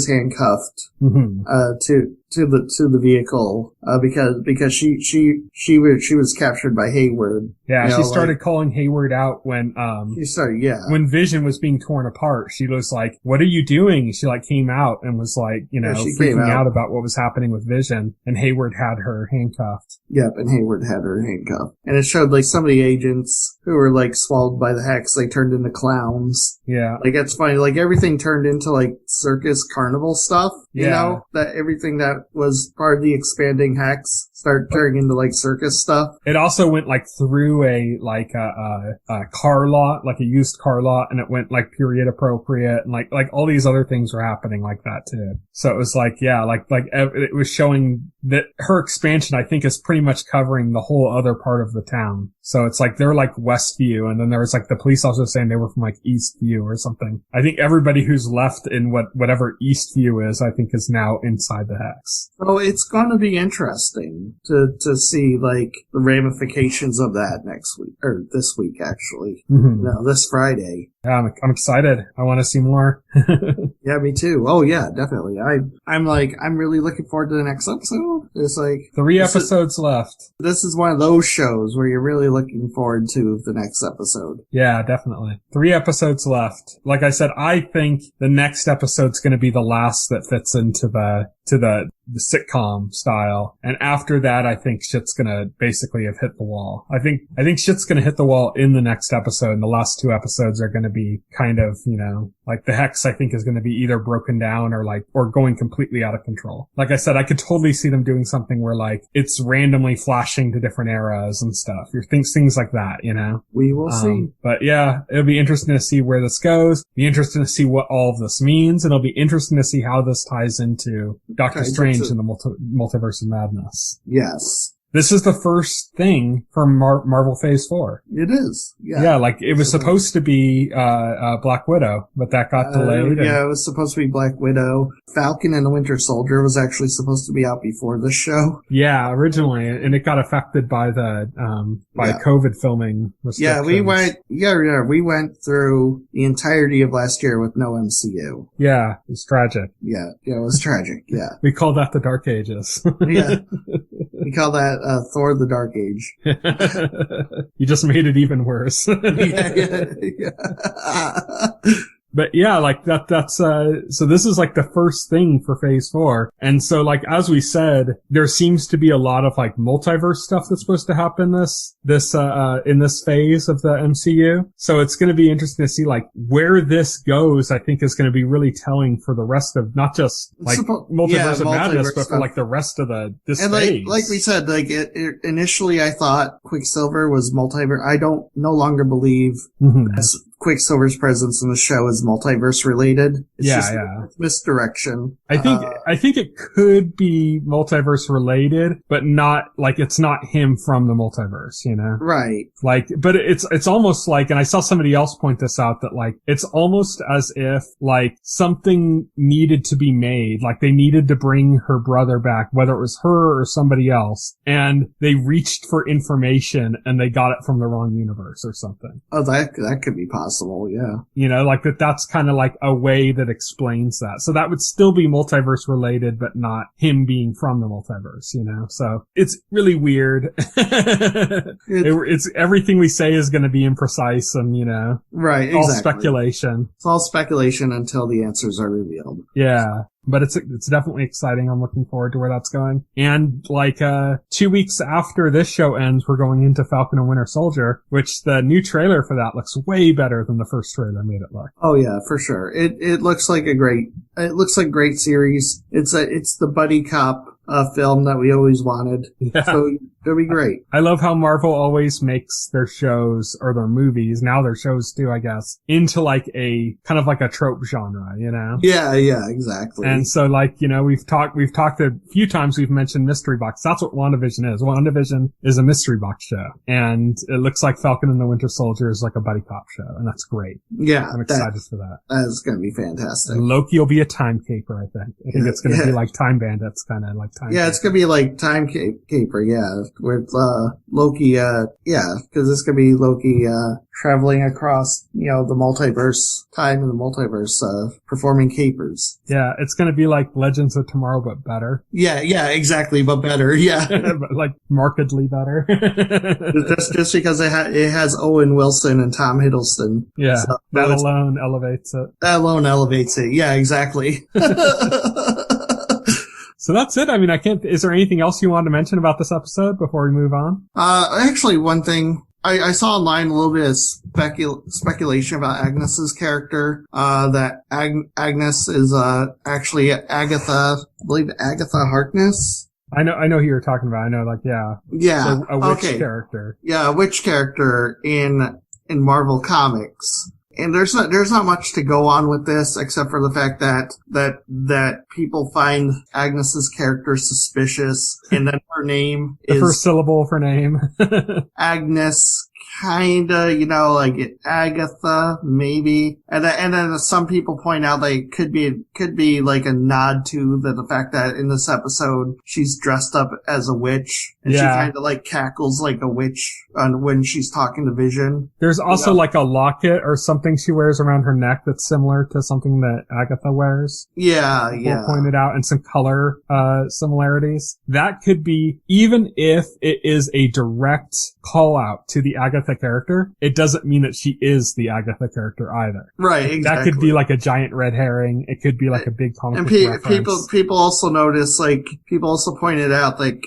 [SPEAKER 7] handcuffed.
[SPEAKER 6] Mm-hmm.
[SPEAKER 7] To the vehicle, because she was captured by Hayward.
[SPEAKER 6] Yeah, she started calling Hayward out when, when Vision was being torn apart. She was like, what are you doing? She came out and was freaking out about what was happening with Vision, and Hayward had her handcuffed.
[SPEAKER 7] Yep, and Hayward had her handcuffed. And it showed some of the agents who were swallowed by the hex, they turned into clowns.
[SPEAKER 6] Yeah.
[SPEAKER 7] It's funny, everything turned into circus carnival stuff, that everything that was part of the expanding hex start turning into like circus stuff.
[SPEAKER 6] It also went like through a car lot, like a used car lot, and it went like period appropriate, and like all these other things were happening like that too. So it was like, yeah, like it was showing that her expansion, I think, is pretty much covering the whole other part of the town. So it's like they're like Westview, and then there was like the police also saying they were from like Eastview or something. I think everybody who's left in whatever Eastview is, I think, is now inside the hex.
[SPEAKER 7] So it's going to be interesting to see like the ramifications of that next week, or this week actually.
[SPEAKER 6] Mm-hmm.
[SPEAKER 7] No, this Friday.
[SPEAKER 6] Yeah, I'm excited. I want to see more.
[SPEAKER 7] Yeah, me too. Oh yeah, definitely. I'm really looking forward to the next episode. It's like
[SPEAKER 6] 3 episodes left.
[SPEAKER 7] This is one of those shows where you're really looking forward to the next episode.
[SPEAKER 6] Yeah, definitely. 3 episodes left. Like I said, I think the next episode's going to be the last that fits into the sitcom style. And after that, I think shit's gonna basically have hit the wall. I think shit's gonna hit the wall in the next episode, and the last 2 episodes are gonna be kind of, like the hex, I think, is gonna be either broken down or going completely out of control. Like I said, I could totally see them doing something where like it's randomly flashing to different eras and stuff. Things like that,
[SPEAKER 7] We will see.
[SPEAKER 6] But yeah, it'll be interesting to see where this goes. Be interesting to see what all of this means, and it'll be interesting to see how this ties into Doctor Strange and the Multiverse of Madness.
[SPEAKER 7] Yes.
[SPEAKER 6] This is the first thing from Marvel Phase 4.
[SPEAKER 7] It is. Yeah.
[SPEAKER 6] Yeah, like it was supposed to be Black Widow, but that got delayed.
[SPEAKER 7] Yeah, it was supposed to be Black Widow. Falcon and the Winter Soldier was actually supposed to be out before the show.
[SPEAKER 6] Yeah, originally, and it got affected by the COVID filming restrictions.
[SPEAKER 7] Yeah, we went through the entirety of last year with no MCU.
[SPEAKER 6] Yeah, it's tragic.
[SPEAKER 7] Yeah, it was tragic. Yeah.
[SPEAKER 6] We call that the Dark Ages.
[SPEAKER 7] Yeah. We call that Thor the Dark Age.
[SPEAKER 6] You just made it even worse.
[SPEAKER 7] Yeah.
[SPEAKER 6] But yeah, like that's, so this is like the first thing for Phase 4. And so like, as we said, there seems to be a lot of like multiverse stuff that's supposed to happen in this phase of the MCU. So it's going to be interesting to see like where this goes. I think is going to be really telling for the rest of not just like Multiverse of Madness, but for like the rest of this
[SPEAKER 7] and
[SPEAKER 6] phase.
[SPEAKER 7] like we said, like initially I thought Quicksilver was multiverse. I don't no longer believe that's Quicksilver's presence in the show is multiverse related. It's just misdirection.
[SPEAKER 6] I think it could be multiverse related, but not like it's not him from the multiverse,
[SPEAKER 7] Right.
[SPEAKER 6] Like, but it's almost like, and I saw somebody else point this out, that like it's almost as if like something needed to be made, like they needed to bring her brother back, whether it was her or somebody else, and they reached for information and they got it from the wrong universe or something.
[SPEAKER 7] Oh, that could be possible. Yeah.
[SPEAKER 6] Like that's kind of like a way that explains that. So that would still be multiverse related, but not him being from the multiverse, So it's really weird. It's everything we say is going to be imprecise and,
[SPEAKER 7] right. Exactly.
[SPEAKER 6] All speculation.
[SPEAKER 7] It's all speculation until the answers are revealed.
[SPEAKER 6] Yeah. But it's definitely exciting. I'm looking forward to where that's going. And like, 2 weeks after this show ends, we're going into Falcon and Winter Soldier, which the new trailer for that looks way better than the first trailer made it look.
[SPEAKER 7] Oh yeah, for sure. It looks like a great series. It's the buddy cop film that we always wanted. Yeah. So it'll be great.
[SPEAKER 6] I love how Marvel always makes their shows or their movies, now their shows too, I guess, into like a kind of like a trope genre,
[SPEAKER 7] Yeah, exactly.
[SPEAKER 6] And so like, we've talked a few times, we've mentioned Mystery Box. That's what Wandavision is. Wandavision is a mystery box show. And it looks like Falcon and the Winter Soldier is like a buddy cop show. And that's great.
[SPEAKER 7] Yeah.
[SPEAKER 6] I'm excited for that.
[SPEAKER 7] That is going to be fantastic.
[SPEAKER 6] And Loki will be a time caper, I think. I think it's going to be like Time Bandits, kind of like Time.
[SPEAKER 7] Yeah, it's going to be like Time Caper, yeah. With, Loki, because it's going to be Loki, traveling across, the multiverse, time in the multiverse, performing capers.
[SPEAKER 6] Yeah, it's going to be like Legends of Tomorrow, but better.
[SPEAKER 7] Yeah, exactly, but better, yeah.
[SPEAKER 6] But like markedly better.
[SPEAKER 7] just because it has Owen Wilson and Tom Hiddleston.
[SPEAKER 6] Yeah, so that alone elevates it.
[SPEAKER 7] That alone elevates it, yeah, exactly.
[SPEAKER 6] So that's it. I mean, is there anything else you wanted to mention about this episode before we move on?
[SPEAKER 7] Actually, one thing. I saw online a little bit of speculation about Agnes's character, that Agnes is, actually Agatha, I believe Agatha Harkness.
[SPEAKER 6] I know who you're talking about. I know, like, yeah.
[SPEAKER 7] Yeah.
[SPEAKER 6] So a witch character.
[SPEAKER 7] Yeah, a witch character in Marvel Comics. And there's not much to go on with this except for the fact that people find Agnes's character suspicious, and then her name
[SPEAKER 6] the
[SPEAKER 7] is
[SPEAKER 6] first syllable of her name.
[SPEAKER 7] Agnes. Kinda, like Agatha, maybe. And then some people point out that it could be like a nod to the fact that in this episode she's dressed up as a witch. And she kind of like cackles like a witch when she's talking to Vision.
[SPEAKER 6] There's also like a locket or something she wears around her neck that's similar to something that Agatha wears.
[SPEAKER 7] Yeah.
[SPEAKER 6] Pointed out, and some color similarities. That could be, even if it is a direct call out to the Agatha character, it doesn't mean that she is the Agatha character either.
[SPEAKER 7] Right, exactly.
[SPEAKER 6] That could be like a giant red herring. It could be like a big comic book reference.
[SPEAKER 7] People also notice, people also pointed out, a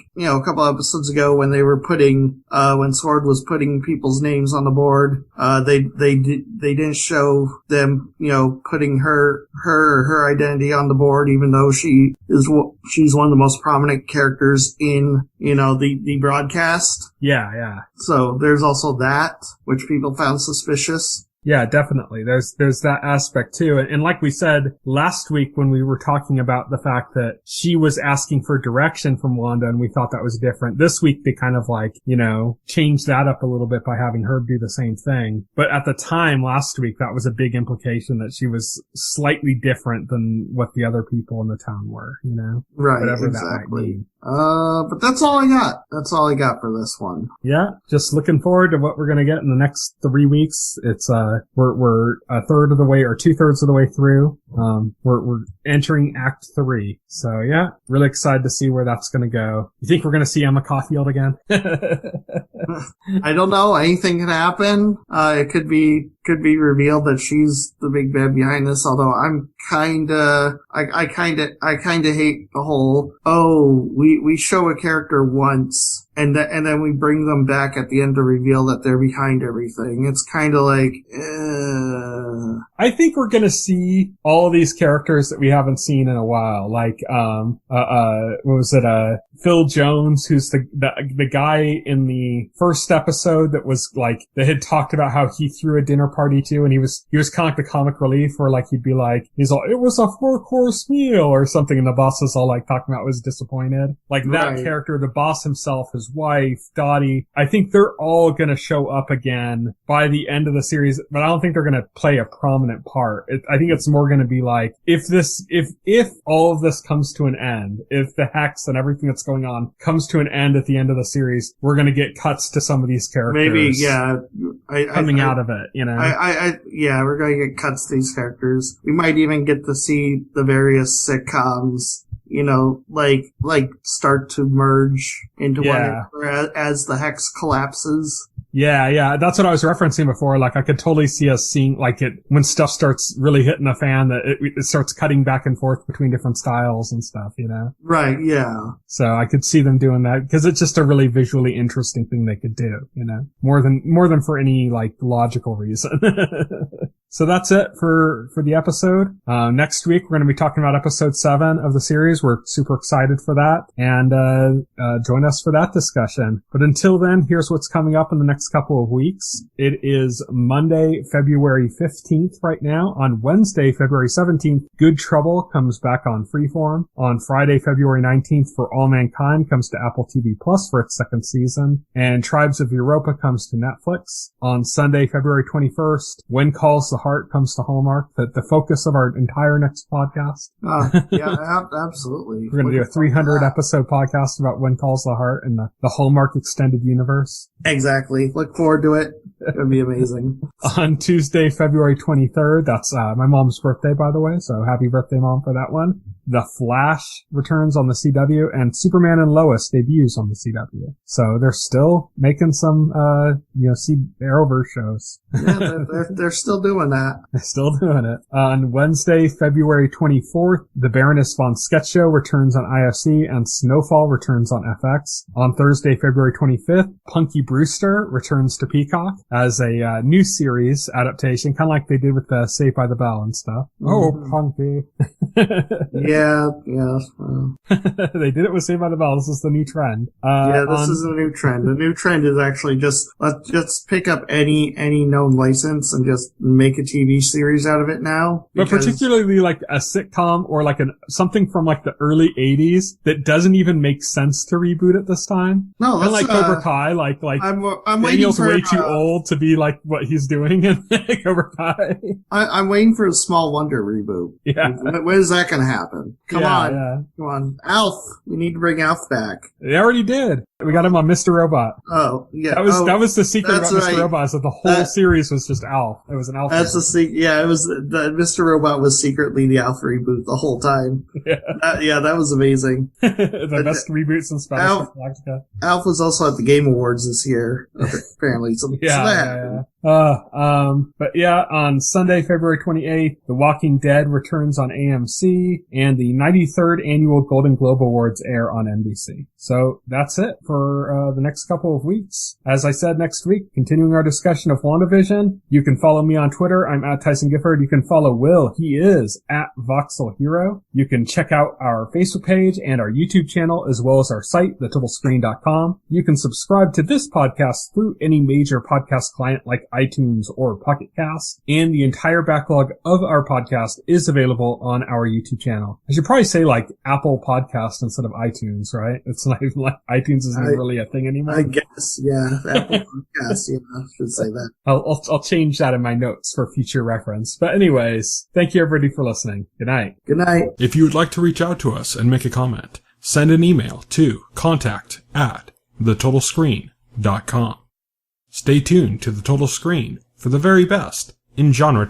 [SPEAKER 7] couple episodes ago when they were when Sword was putting people's names on the board, they didn't show them, putting her identity on the board, even though she's one of the most prominent characters in, the broadcast.
[SPEAKER 6] Yeah.
[SPEAKER 7] So there's also that, which people found suspicious.
[SPEAKER 6] Yeah, definitely. There's that aspect too. And like we said last week when we were talking about the fact that she was asking for direction from Wanda and we thought that was different. This week they kind of changed that up a little bit by having her do the same thing. But at the time last week, that was a big implication that she was slightly different than what the other people in the town were,
[SPEAKER 7] Right,
[SPEAKER 6] whatever
[SPEAKER 7] exactly.
[SPEAKER 6] that might mean.
[SPEAKER 7] But that's all I got. That's all I got for this one.
[SPEAKER 6] Yeah, just looking forward to what we're gonna get in the next 3 weeks. It's, we're a third of the way or 2/3 of the way through. We're entering Act 3. So yeah, really excited to see where that's gonna go. You think we're gonna see Emma Caulfield again?
[SPEAKER 7] I don't know. Anything can happen. It could be revealed that she's the big bad behind this, although I kinda hate the whole, we show a character once and then we bring them back at the end to reveal that they're behind everything. It's kinda like,
[SPEAKER 6] I think we're gonna see all of these characters that we haven't seen in a while, like, what was it, Phil Jones, who's the guy in the first episode that was that had talked about how he threw a dinner party too, and he was kind of like the comic relief where he'd be like, it was a 4-course meal or something, and the boss was all talking about was disappointed. That character, the boss himself, his wife, Dottie, I think they're all gonna show up again by the end of the series, but I don't think they're gonna play a prominent part. I think it's more gonna be if all of this comes to an end, if the hex and everything that's going on comes to an end at the end of the series, we're gonna get cuts to some of these characters.
[SPEAKER 7] Maybe, yeah.
[SPEAKER 6] Coming out of it,
[SPEAKER 7] Yeah, we're gonna get cuts to these characters. We might even get to see the various sitcoms, start to merge into one as the hex collapses.
[SPEAKER 6] Yeah, that's what I was referencing before. I could totally see us seeing, when stuff starts really hitting the fan, that it starts cutting back and forth between different styles and stuff,
[SPEAKER 7] Right, yeah.
[SPEAKER 6] So I could see them doing that, because it's just a really visually interesting thing they could do, more than for any, logical reason. So that's it for the episode. Next week, we're going to be talking about episode 7 of the series. We're super excited for that, and join us for that discussion. But until then, here's what's coming up in the next couple of weeks. It is Monday, February 15th right now. On Wednesday, February 17th, Good Trouble comes back on Freeform. On Friday, February 19th, For All Mankind comes to Apple TV Plus for its 2nd season. And Tribes of Europa comes to Netflix. On Sunday, February 21st, When Calls the Heart comes to Hallmark, the focus of our entire next podcast.
[SPEAKER 7] Yeah, absolutely.
[SPEAKER 6] We're going to do a 300 episode podcast about When Calls the Heart and the Hallmark extended universe.
[SPEAKER 7] Exactly. Look forward to it. It'll be amazing.
[SPEAKER 6] On Tuesday, February 23rd, that's my mom's birthday, by the way, so happy birthday, Mom, for that one. The Flash returns on the CW, and Superman and Lois debuts on the CW. So they're still making some, Arrowverse shows.
[SPEAKER 7] Yeah, they're still doing that.
[SPEAKER 6] They're still doing it. On Wednesday, February 24th, The Baroness Von Sketch Show returns on IFC, and Snowfall returns on FX. On Thursday, February 25th, Punky Brewster returns to Peacock as a new series adaptation, kind of like they did with the Saved by the Bell and stuff.
[SPEAKER 7] Mm-hmm.
[SPEAKER 6] Oh, Punky.
[SPEAKER 7] Yeah.
[SPEAKER 6] They did it with Saved by the Bell. This is the new trend.
[SPEAKER 7] This is a new trend. The new trend is actually let's just pick up any known license and just make a TV series out of it now.
[SPEAKER 6] But particularly like a sitcom or like something from like the early 80s that doesn't even make sense to reboot at this time.
[SPEAKER 7] No,
[SPEAKER 6] and like Cobra Kai, like
[SPEAKER 7] I'm
[SPEAKER 6] Daniel's
[SPEAKER 7] waiting
[SPEAKER 6] way too old to be like what he's doing in Cobra Kai.
[SPEAKER 7] I'm waiting for a Small Wonder reboot.
[SPEAKER 6] Yeah.
[SPEAKER 7] When is that going to happen? Come on. Alf. We need to bring Alf back.
[SPEAKER 6] They already did. We got him on Mr. Robot.
[SPEAKER 7] Oh, yeah.
[SPEAKER 6] That was the secret about Mr. Robot, is that the whole series was just Alf. It was an Alf.
[SPEAKER 7] That's the secret. Yeah, it was Mr. Robot was secretly the Alf reboot the whole time.
[SPEAKER 6] Yeah.
[SPEAKER 7] That was amazing.
[SPEAKER 6] The best reboot since Battlestar Galactica.
[SPEAKER 7] Alf was also at the Game Awards this year, apparently. So that happened.
[SPEAKER 6] But yeah, on Sunday, February 28th, The Walking Dead returns on AMC, and the 93rd annual Golden Globe Awards air on NBC. So that's it for the next couple of weeks. As I said, next week, continuing our discussion of WandaVision. You can follow me on Twitter. I'm at Tyson Gifford. You can follow Will. He is at Voxel Hero. You can check out our Facebook page and our YouTube channel, as well as our site, thetotalscreen.com. You can subscribe to this podcast through any major podcast client like iTunes or Pocket Cast, and the entire backlog of our podcast is available on our YouTube channel. I should probably say like Apple Podcast instead of iTunes, right? It's not even like iTunes isn't really a thing anymore.
[SPEAKER 7] I guess, yeah. Apple Podcast, I should say that.
[SPEAKER 6] I'll change that in my notes for future reference. But anyways, thank you everybody for listening. Good night.
[SPEAKER 7] Good night.
[SPEAKER 1] If you would like to reach out to us and make a comment, send an email to contact@thetotalscreen.com. Stay tuned to The Total Screen for the very best in genre